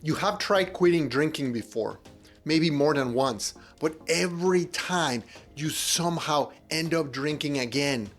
You have tried quitting drinking before, maybe more than once, but every time you somehow end up drinking again.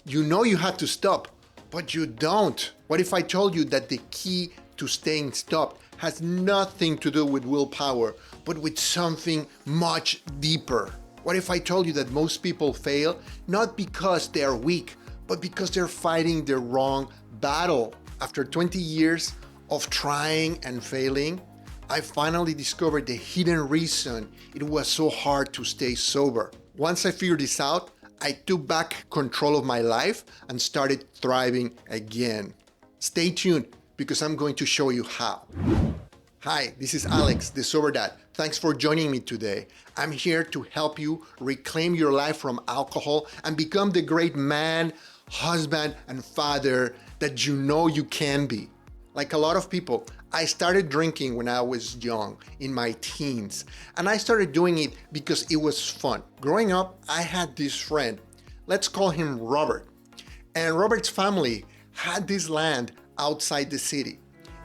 You know you had to stop, but you don't. What if I told you that the key to staying stopped has nothing to do with willpower, but with something much deeper? What if I told you that most people fail not because they are weak, but because they're fighting the wrong battle? After 20 years of trying and failing, I finally discovered the hidden reason it was so hard to stay sober. Once I figured this out, I took back control of my life and started thriving again. Stay tuned because I'm going to show you how. Hi, this is Alex, the Sober Dad. Thanks for joining me today. I'm here to help you reclaim your life from alcohol and become the great man, husband, and father that you know you can be. Like a lot of people, I started drinking when I was young, in my teens, and I started doing it because it was fun. Growing up, I had this friend, let's call him Robert, and Robert's family had this land outside the city.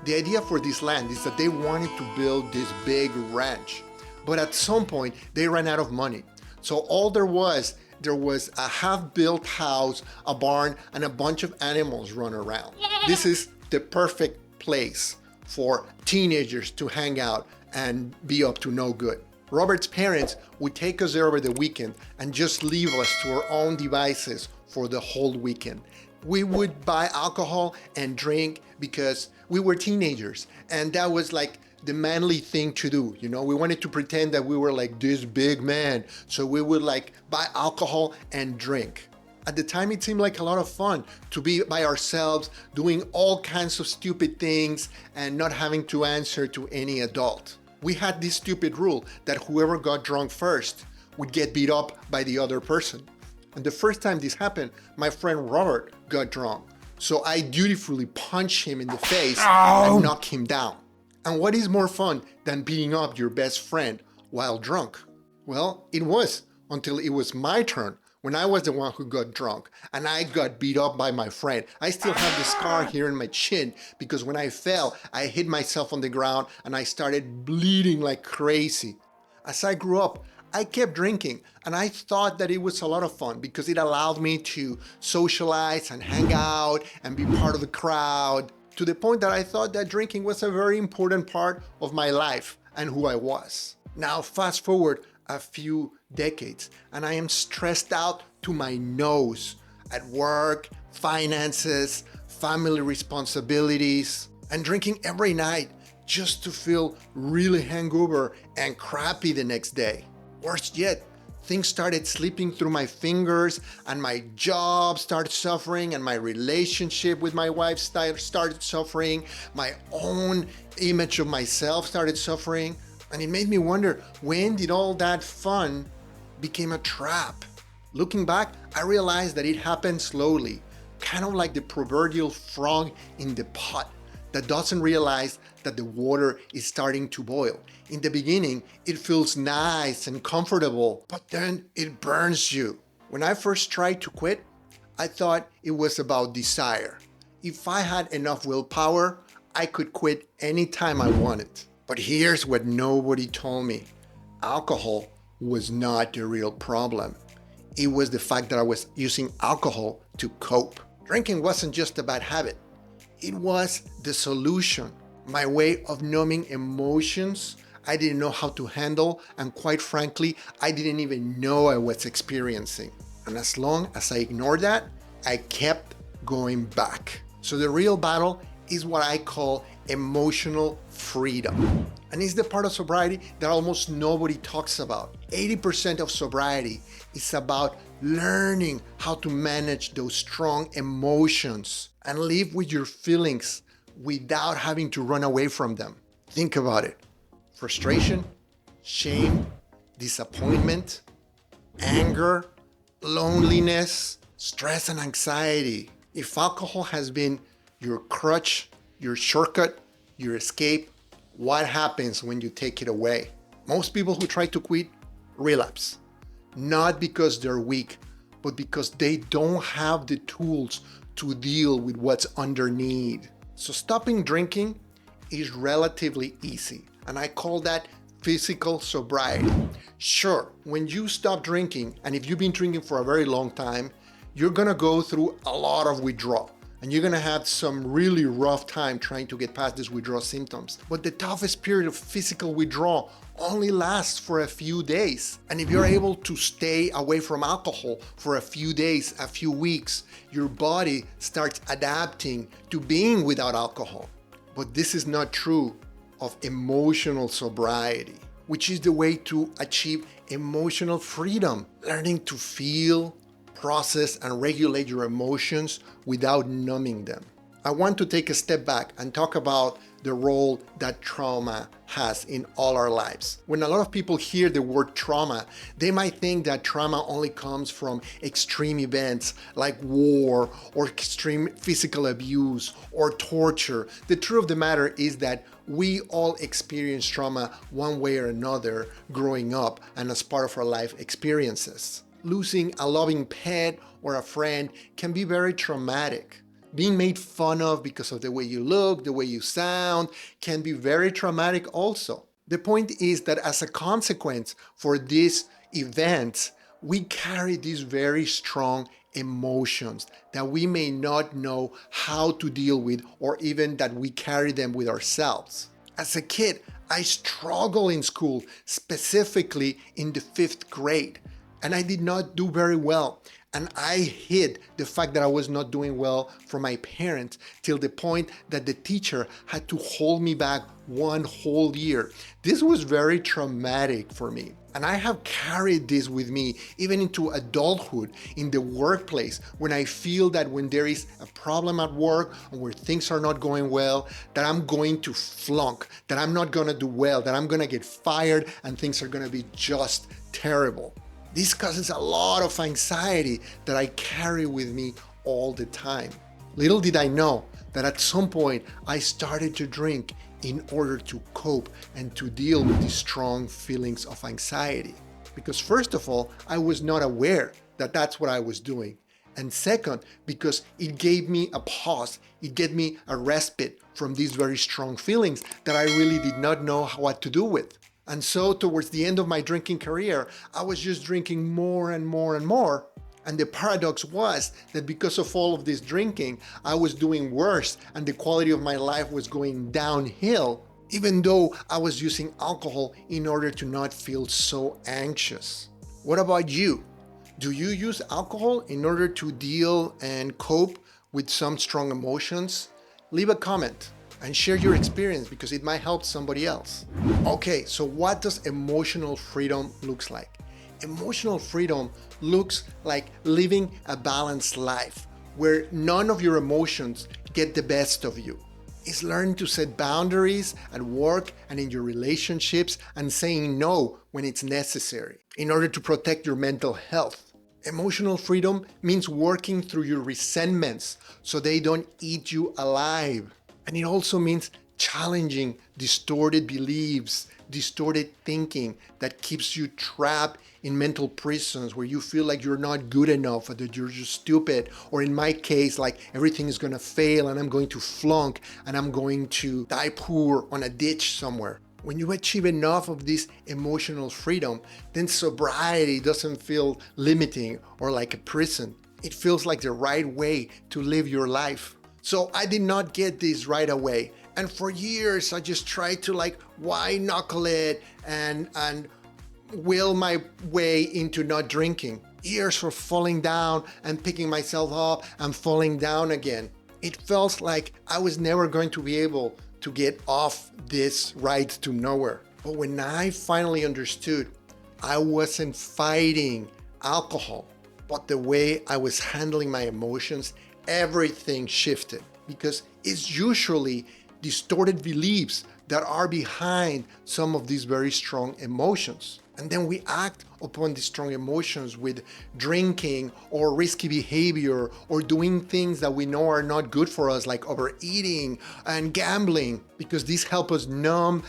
The idea for this land is that they wanted to build this big ranch, but at some point they ran out of money. So all there was a half-built house, a barn, and a bunch of animals run around. This is the perfect place for teenagers to hang out and be up to no good. Robert's parents would take us there over the weekend and just leave us to our own devices for the whole weekend. We would buy alcohol and drink because we were teenagers, and that was like the manly thing to do. You know, we wanted to pretend that we were like this big man, so we would like buy alcohol and drink. At the time, it seemed like a lot of fun to be by ourselves, doing all kinds of stupid things and not having to answer to any adult. We had this stupid rule that whoever got drunk first would get beat up by the other person. And the first time this happened, my friend Robert got drunk. So I dutifully punched him in the face and knocked him down. And what is more fun than beating up your best friend while drunk? Well, it was until it was my turn, when I was the one who got drunk and I got beat up by my friend. I still have the scar here in my chin because when I fell, I hit myself on the ground and I started bleeding like crazy. As I grew up, I kept drinking and I thought that it was a lot of fun because it allowed me to socialize and hang out and be part of the crowd, to the point that I thought that drinking was a very important part of my life and who I was. Now fast forward a few decades and I am stressed out to my nose at work, finances, family responsibilities, and drinking every night just to feel really hangover and crappy the next day. Worse yet, things started slipping through my fingers and my job started suffering and my relationship with my wife started suffering. My own image of myself started suffering. And it made me wonder, when did all that fun become a trap? Looking back, I realized that it happened slowly, kind of like the proverbial frog in the pot that doesn't realize that the water is starting to boil. In the beginning, it feels nice and comfortable, but then it burns you. When I first tried to quit, I thought it was about desire. If I had enough willpower, I could quit anytime I wanted. But here's what nobody told me. Alcohol was not the real problem. It was the fact that I was using alcohol to cope. Drinking wasn't just a bad habit. It was the solution, my way of numbing emotions I didn't know how to handle, and quite frankly, I didn't even know I was experiencing. And as long as I ignored that, I kept going back. So the real battle is what I call emotional freedom. And it's the part of sobriety that almost nobody talks about. 80% of sobriety is about learning how to manage those strong emotions and live with your feelings without having to run away from them. Think about it. Frustration, shame, disappointment, anger, loneliness, stress and anxiety. If alcohol has been your crutch, your shortcut, your escape, what happens when you take it away? Most people who try to quit relapse, not because they're weak, but because they don't have the tools to deal with what's underneath. So stopping drinking is relatively easy, and I call that physical sobriety. Sure, when you stop drinking, and if you've been drinking for a very long time, you're gonna go through a lot of withdrawal. And you're gonna have some really rough time trying to get past these withdrawal symptoms. But the toughest period of physical withdrawal only lasts for a few days. And if you're able to stay away from alcohol for a few days, a few weeks, your body starts adapting to being without alcohol. But this is not true of emotional sobriety, which is the way to achieve emotional freedom, learning to feel, process, and regulate your emotions without numbing them. I want to take a step back and talk about the role that trauma has in all our lives. When a lot of people hear the word trauma, they might think that trauma only comes from extreme events like war or extreme physical abuse or torture. The truth of the matter is that we all experience trauma one way or another growing up and as part of our life experiences. Losing a loving pet or a friend can be very traumatic. Being made fun of because of the way you look, the way you sound, can be very traumatic also. The point is that as a consequence for these events, we carry these very strong emotions that we may not know how to deal with, or even that we carry them with ourselves. As a kid, I struggled in school, specifically in the 5th grade. And I did not do very well. And I hid the fact that I was not doing well from my parents till the point that the teacher had to hold me back one whole year. This was very traumatic for me. And I have carried this with me even into adulthood, in the workplace, when I feel that when there is a problem at work or where things are not going well, that I'm going to flunk, that I'm not gonna do well, that I'm gonna get fired and things are gonna be just terrible. This causes a lot of anxiety that I carry with me all the time. Little did I know that at some point I started to drink in order to cope and to deal with these strong feelings of anxiety. Because first of all, I was not aware that that's what I was doing. And second, because it gave me a pause, it gave me a respite from these very strong feelings that I really did not know what to do with. And so towards the end of my drinking career, I was just drinking more and more and more. And the paradox was that because of all of this drinking, I was doing worse and the quality of my life was going downhill, even though I was using alcohol in order to not feel so anxious. What about you? Do you use alcohol in order to deal and cope with some strong emotions? Leave a comment and share your experience because it might help somebody else. Okay, so what does emotional freedom looks like? Emotional freedom looks like living a balanced life where none of your emotions get the best of you. It's learning to set boundaries at work and in your relationships and saying no when it's necessary in order to protect your mental health. Emotional freedom means working through your resentments so they don't eat you alive. And it also means challenging distorted beliefs, distorted thinking that keeps you trapped in mental prisons where you feel like you're not good enough or that you're just stupid. Or in my case, like everything is gonna fail and I'm going to flunk and I'm going to die poor on a ditch somewhere. When you achieve enough of this emotional freedom, then sobriety doesn't feel limiting or like a prison. It feels like the right way to live your life. So I did not get this right away. And for years, I just tried to white knuckle it and will my way into not drinking. Years for falling down and picking myself up and falling down again. It felt like I was never going to be able to get off this ride to nowhere. But when I finally understood, I wasn't fighting alcohol, but the way I was handling my emotions, everything shifted, because it's usually distorted beliefs that are behind some of these very strong emotions. And then we act upon these strong emotions with drinking or risky behavior or doing things that we know are not good for us, like overeating and gambling, because these help us numb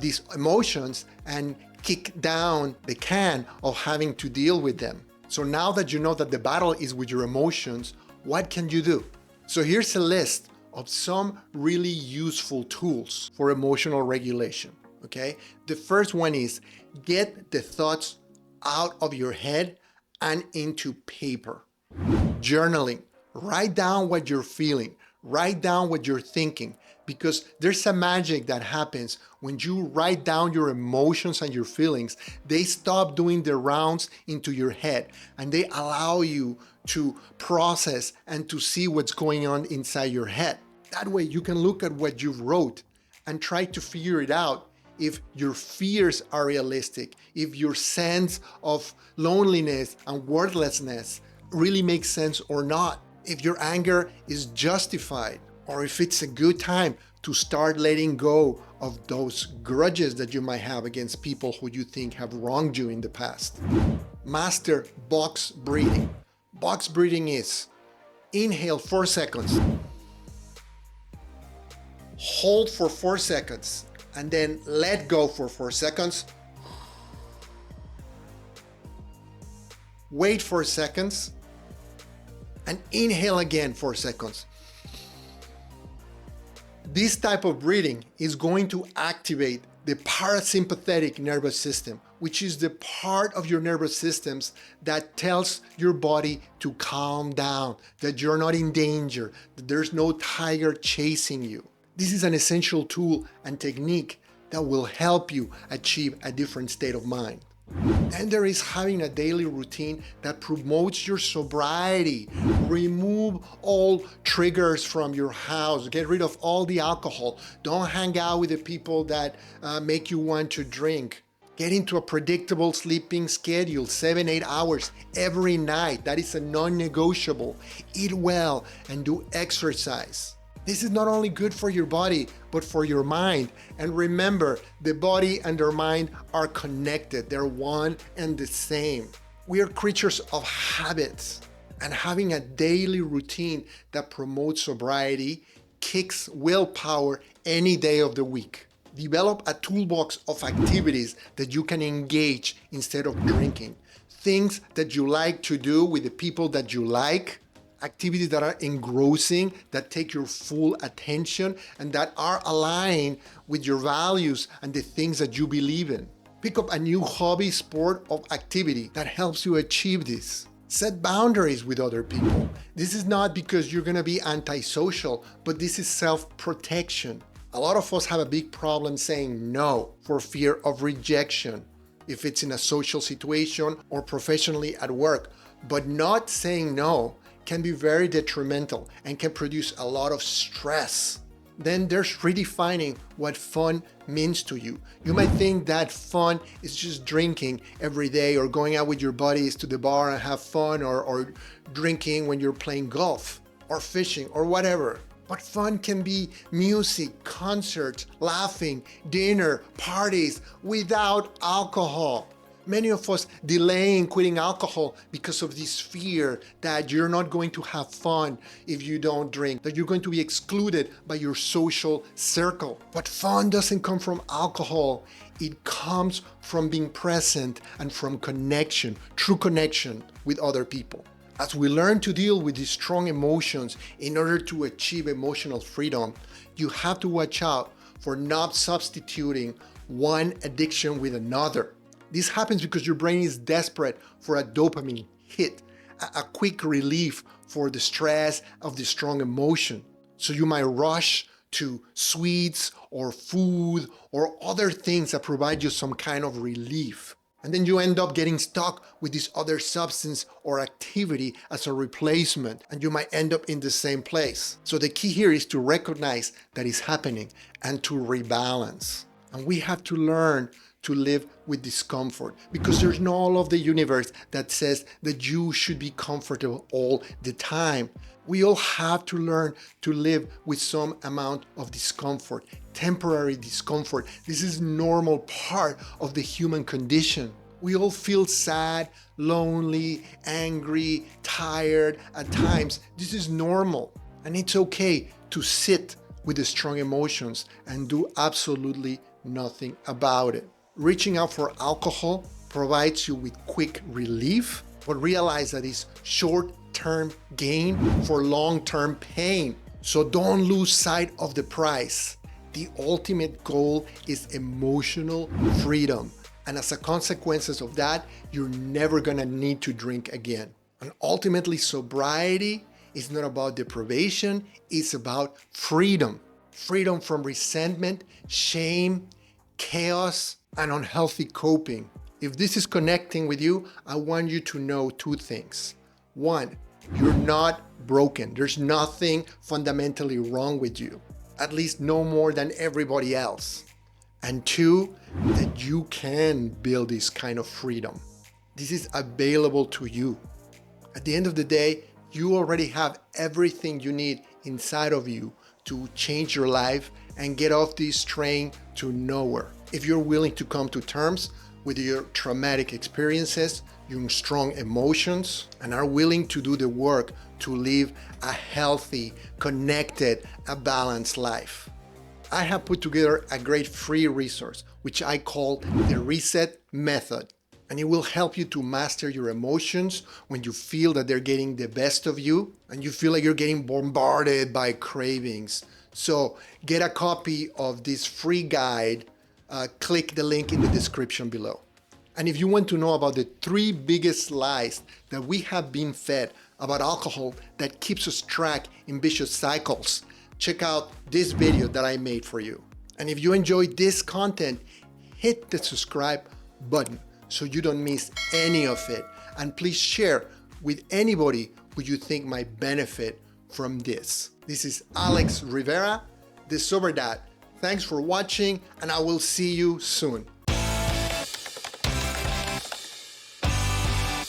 these emotions and kick down the can of having to deal with them. So now that you know that the battle is with your emotions, what can you do? So here's a list of some really useful tools for emotional regulation, okay? The first one is get the thoughts out of your head and into paper. Journaling. Write down what you're feeling. Write down what you're thinking, because there's a magic that happens when you write down your emotions and your feelings. They stop doing the rounds into your head and they allow you to process and to see what's going on inside your head. That way you can look at what you've wrote and try to figure it out if your fears are realistic, if your sense of loneliness and worthlessness really makes sense or not, if your anger is justified, or if it's a good time to start letting go of those grudges that you might have against people who you think have wronged you in the past. Master box breathing. Box breathing is inhale 4 seconds, hold for 4 seconds, and then let go for 4 seconds. Wait 4 seconds, and inhale again 4 seconds. This type of breathing is going to activate the parasympathetic nervous system, which is the part of your nervous systems that tells your body to calm down, that you're not in danger, that there's no tiger chasing you. This is an essential tool and technique that will help you achieve a different state of mind. And there is having a daily routine that promotes your sobriety. Remove all triggers from your house. Get rid of all the alcohol. Don't hang out with the people that make you want to drink. Get into a predictable sleeping schedule, 7-8 hours every night. That is a non-negotiable. Eat well and do exercise. This is not only good for your body, but for your mind. And remember, the body and the mind are connected. They're one and the same. We are creatures of habits, and having a daily routine that promotes sobriety kicks willpower any day of the week. Develop a toolbox of activities that you can engage instead of drinking. Things that you like to do with the people that you like. Activities that are engrossing, that take your full attention, and that are aligned with your values and the things that you believe in. Pick up a new hobby, sport, or activity that helps you achieve this. Set boundaries with other people. This is not because you're gonna be antisocial, but this is self-protection. A lot of us have a big problem saying no for fear of rejection, if it's in a social situation or professionally at work. But not saying no can be very detrimental and can produce a lot of stress. Then there's redefining what fun means to you. You might think that fun is just drinking every day or going out with your buddies to the bar and have fun, or drinking when you're playing golf or fishing or whatever. But fun can be music, concerts, laughing, dinner, parties without alcohol. Many of us delaying quitting alcohol because of this fear that you're not going to have fun if you don't drink, that you're going to be excluded by your social circle. But fun doesn't come from alcohol. It comes from being present and from connection, true connection with other people. As we learn to deal with these strong emotions in order to achieve emotional freedom, you have to watch out for not substituting one addiction with another. This happens because your brain is desperate for a dopamine hit, a quick relief for the stress of the strong emotion. So you might rush to sweets or food or other things that provide you some kind of relief. And then you end up getting stuck with this other substance or activity as a replacement, and you might end up in the same place. So the key here is to recognize that it's happening and to rebalance. And we have to learn to live with discomfort, because there's no law of the universe that says that you should be comfortable all the time. We all have to learn to live with some amount of discomfort, temporary discomfort. This is normal part of the human condition. We all feel sad, lonely, angry, tired at times. This is normal, and it's okay to sit with the strong emotions and do absolutely nothing about it. Reaching out for alcohol provides you with quick relief, but realize that it's short-term gain for long-term pain. So don't lose sight of the prize. The ultimate goal is emotional freedom. And as a consequence of that, you're never gonna need to drink again. And ultimately, sobriety is not about deprivation, it's about freedom. Freedom from resentment, shame, chaos, and unhealthy coping. If this is connecting with you, I want you to know two things. One, you're not broken. There's nothing fundamentally wrong with you, at least no more than everybody else. And two, that you can build this kind of freedom. This is available to you. At the end of the day, you already have everything you need inside of you to change your life and get off this train to nowhere. If you're willing to come to terms with your traumatic experiences, your strong emotions, and are willing to do the work to live a healthy, connected, a balanced life. I have put together a great free resource, which I call the Reset Method. And it will help you to master your emotions when you feel that they're getting the best of you and you feel like you're getting bombarded by cravings. So get a copy of this free guide. Click the link in the description below. And if you want to know about the 3 biggest lies that we have been fed about alcohol that keeps us trapped in vicious cycles, check out this video that I made for you. And if you enjoyed this content, hit the subscribe button so you don't miss any of it. And please share with anybody who you think might benefit from this. This is Alex Rivera, the Sober Dad. Thanks for watching, and I will see you soon.